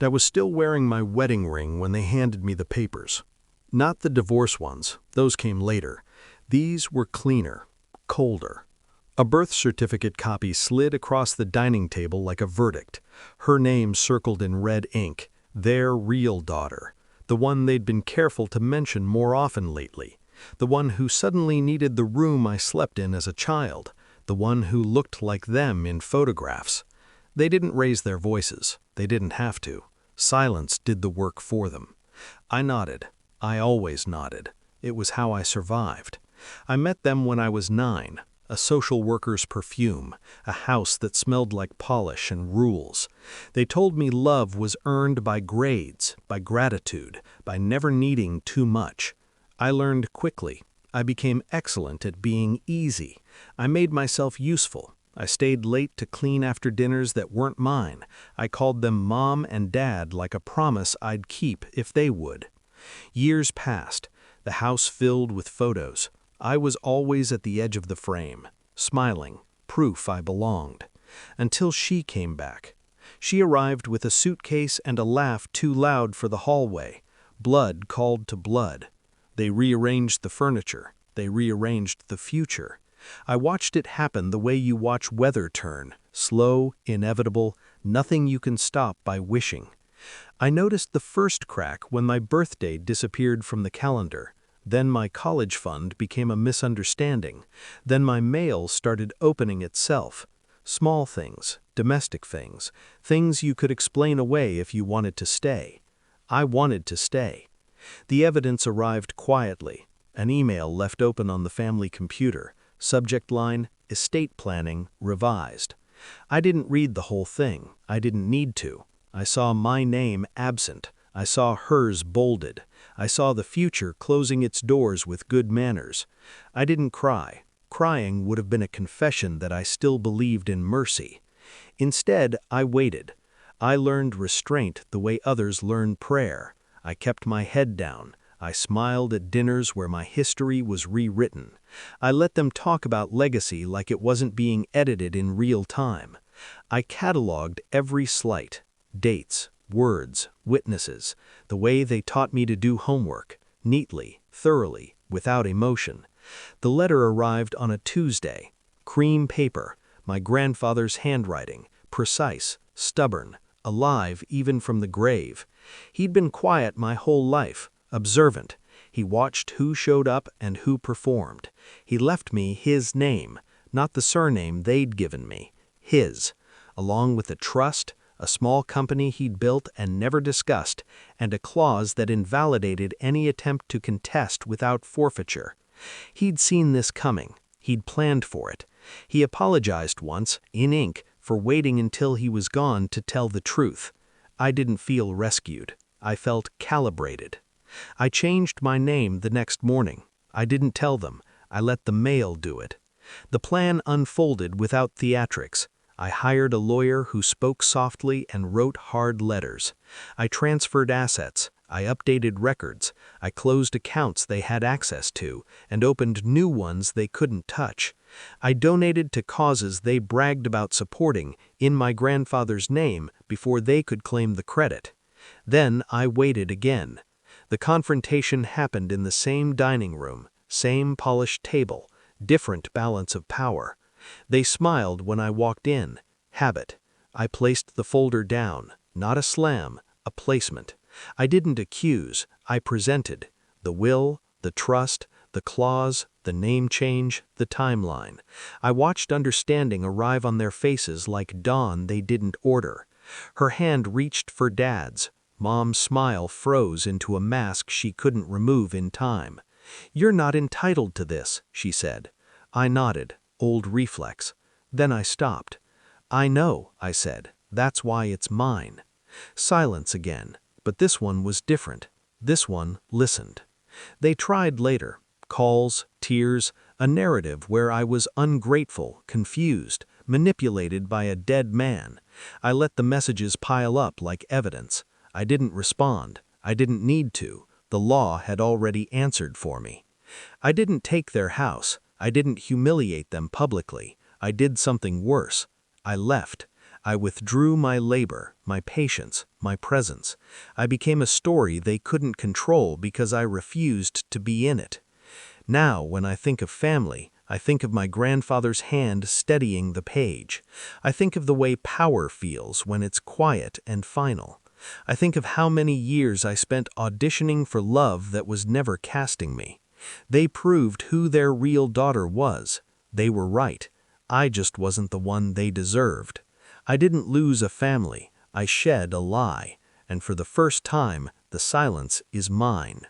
I was still wearing my wedding ring when they handed me the papers. Not the divorce ones, those came later. These were cleaner, colder. A birth certificate copy slid across the dining table like a verdict, her name circled in red ink, their real daughter, the one they'd been careful to mention more often lately, the one who suddenly needed the room I slept in as a child, the one who looked like them in photographs. They didn't raise their voices, they didn't have to. Silence did the work for them. I nodded. I always nodded. It was how I survived. I met them when I was 9. A social worker's perfume, a house that smelled like polish and rules. They told me love was earned by grades, by gratitude, by never needing too much. I learned quickly. I became excellent at being easy. I made myself useful. I stayed late to clean after dinners that weren't mine. I called them Mom and Dad like a promise I'd keep if they would. Years passed, the house filled with photos. I was always at the edge of the frame, smiling, proof I belonged. Until she came back. She arrived with a suitcase and a laugh too loud for the hallway. Blood called to blood. They rearranged the furniture. They rearranged the future. I watched it happen the way you watch weather turn, slow, inevitable, nothing you can stop by wishing. I noticed the first crack when my birthday disappeared from the calendar. Then my college fund became a misunderstanding. Then my mail started opening itself. Small things, domestic things, things you could explain away if you wanted to stay. I wanted to stay. The evidence arrived quietly. An email left open on the family computer. Subject line, estate planning, revised. I didn't read the whole thing. I didn't need to. I saw my name absent. I saw hers bolded. I saw the future closing its doors with good manners. I didn't cry. Crying would have been a confession that I still believed in mercy. Instead, I waited. I learned restraint the way others learn prayer. I kept my head down. I smiled at dinners where my history was rewritten. I let them talk about legacy like it wasn't being edited in real time. I cataloged every slight, dates, words, witnesses, the way they taught me to do homework, neatly, thoroughly, without emotion. The letter arrived on a Tuesday. Cream paper, my grandfather's handwriting, precise, stubborn, alive even from the grave. He'd been quiet my whole life, observant. He watched who showed up and who performed. He left me his name, not the surname they'd given me, his, along with a trust, a small company he'd built and never discussed, and a clause that invalidated any attempt to contest without forfeiture. He'd seen this coming. He'd planned for it. He apologized once, in ink, for waiting until he was gone to tell the truth. I didn't feel rescued. I felt calibrated. I changed my name the next morning. I didn't tell them. I let the mail do it. The plan unfolded without theatrics. I hired a lawyer who spoke softly and wrote hard letters. I transferred assets. I updated records. I closed accounts they had access to and opened new ones they couldn't touch. I donated to causes they bragged about supporting in my grandfather's name before they could claim the credit. Then I waited again. The confrontation happened in the same dining room, same polished table, different balance of power. They smiled when I walked in. Habit. I placed the folder down, not a slam, a placement. I didn't accuse, I presented. The will, the trust, the clause, the name change, the timeline. I watched understanding arrive on their faces like dawn they didn't order. Her hand reached for Dad's. Mom's smile froze into a mask she couldn't remove in time. "You're not entitled to this," she said. I nodded. Old reflex. Then I stopped. "I know," I said. "That's why it's mine." Silence again, but this one was different. This one listened. They tried later. Calls, tears, a narrative where I was ungrateful, confused, manipulated by a dead man. I let the messages pile up like evidence. I didn't respond. I didn't need to. The law had already answered for me. I didn't take their house. I didn't humiliate them publicly. I did something worse. I left. I withdrew my labor, my patience, my presence. I became a story they couldn't control because I refused to be in it. Now, when I think of family, I think of my grandfather's hand steadying the page. I think of the way power feels when it's quiet and final. I think of how many years I spent auditioning for love that was never casting me. They proved who their real daughter was. They were right. I just wasn't the one they deserved. I didn't lose a family. I shed a lie. And for the first time, the silence is mine.